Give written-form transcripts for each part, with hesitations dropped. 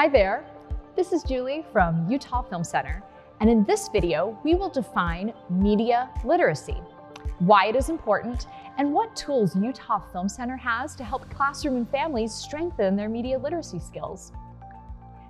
Hi there, this is Julie from Utah Film Center, and in this video, we will define media literacy, why it is important, and what tools Utah Film Center has to help classroom and families strengthen their media literacy skills.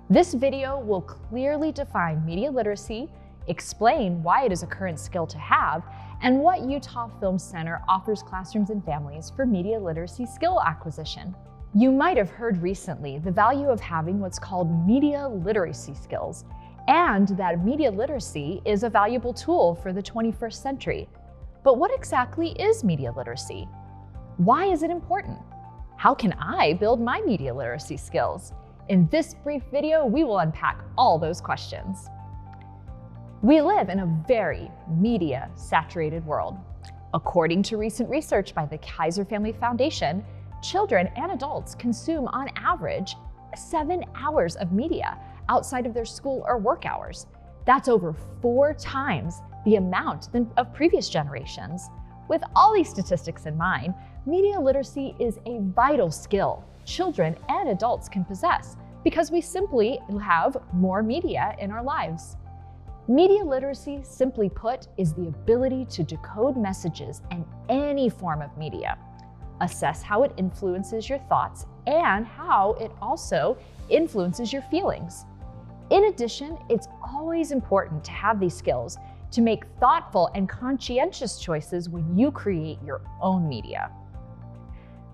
This video will clearly define media literacy, explain why it is a current skill to have, and what Utah Film Center offers classrooms and families for media literacy skill acquisition. You might have heard recently the value of having what's called media literacy skills, and that media literacy is a valuable tool for the 21st century. But what exactly is media literacy? Why is it important? How can I build my media literacy skills? In this brief video, we will unpack all those questions. We live in a very media-saturated world. According to recent research by the Kaiser Family Foundation, children and adults consume on average 7 hours of media outside of their school or work hours. That's over 4 times the amount of previous generations. With all these statistics in mind, media literacy is a vital skill children and adults can possess because we simply have more media in our lives. Media literacy, simply put, is the ability to decode messages in any form of media, assess how it influences your thoughts, and how it also influences your feelings. In addition, it's always important to have these skills to make thoughtful and conscientious choices when you create your own media.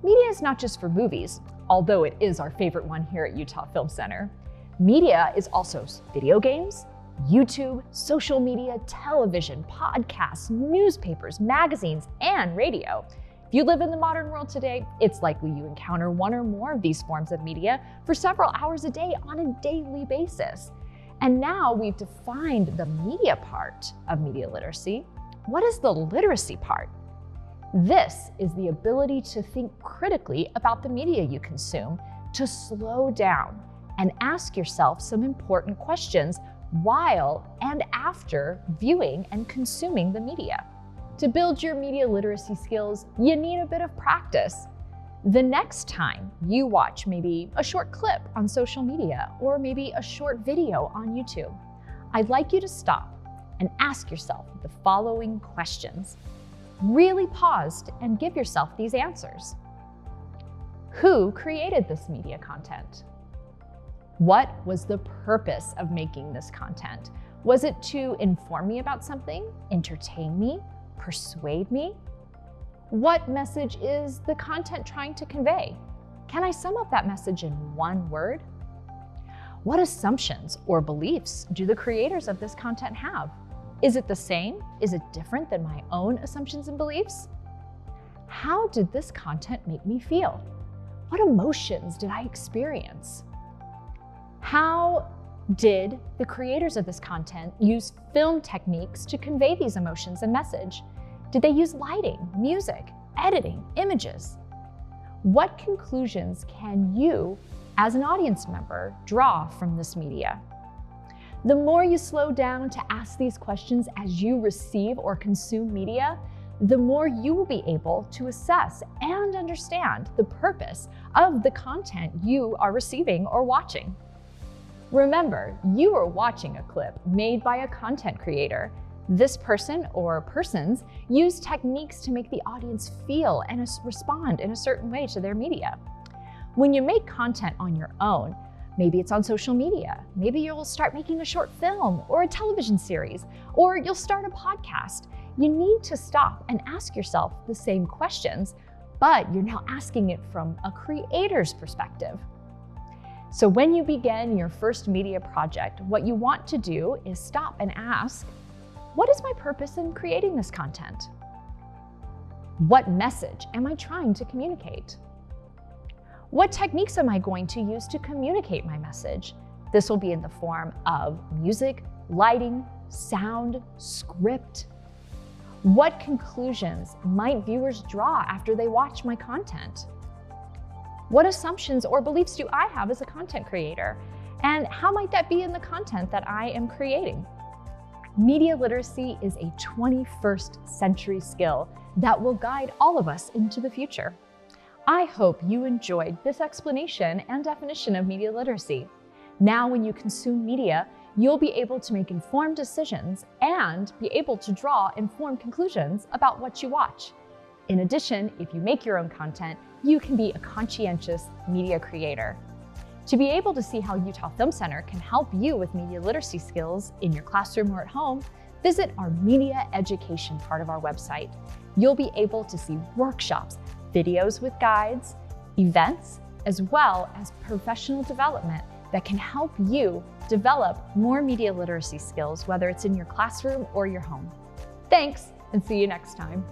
Media is not just for movies, although it is our favorite one here at Utah Film Center. Media is also video games, YouTube, social media, television, podcasts, newspapers, magazines, and radio. If you live in the modern world today, it's likely you encounter one or more of these forms of media for several hours a day on a daily basis. And now we've defined the media part of media literacy. What is the literacy part? This is the ability to think critically about the media you consume, to slow down and ask yourself some important questions while and after viewing and consuming the media. To build your media literacy skills, you need a bit of practice. The next time you watch maybe a short clip on social media or maybe a short video on YouTube, I'd like you to stop and ask yourself the following questions. Really pause and give yourself these answers. Who created this media content? What was the purpose of making this content? Was it to inform me about something, entertain me, persuade me? What message is the content trying to convey? Can I sum up that message in one word? What assumptions or beliefs do the creators of this content have? Is it the same? Is it different than my own assumptions and beliefs? How did this content make me feel? What emotions did I experience? How did the creators of this content use film techniques to convey these emotions and message? Did they use lighting, music, editing, images? What conclusions can you, as an audience member, draw from this media? The more you slow down to ask these questions as you receive or consume media, the more you will be able to assess and understand the purpose of the content you are receiving or watching. Remember, you are watching a clip made by a content creator. This person or persons use techniques to make the audience feel and respond in a certain way to their media. When you make content on your own, maybe it's on social media, maybe you'll start making a short film or a television series, or you'll start a podcast. You need to stop and ask yourself the same questions, but you're now asking it from a creator's perspective. So when you begin your first media project, what you want to do is stop and ask, what is my purpose in creating this content? What message am I trying to communicate? What techniques am I going to use to communicate my message? This will be in the form of music, lighting, sound, script. What conclusions might viewers draw after they watch my content? What assumptions or beliefs do I have as a content creator? And how might that be in the content that I am creating? Media literacy is a 21st century skill that will guide all of us into the future. I hope you enjoyed this explanation and definition of media literacy. Now, when you consume media, you'll be able to make informed decisions and be able to draw informed conclusions about what you watch. In addition, if you make your own content, you can be a conscientious media creator. To be able to see how Utah Film Center can help you with media literacy skills in your classroom or at home, visit our media education part of our website. You'll be able to see workshops, videos with guides, events, as well as professional development that can help you develop more media literacy skills, whether it's in your classroom or your home. Thanks, and see you next time.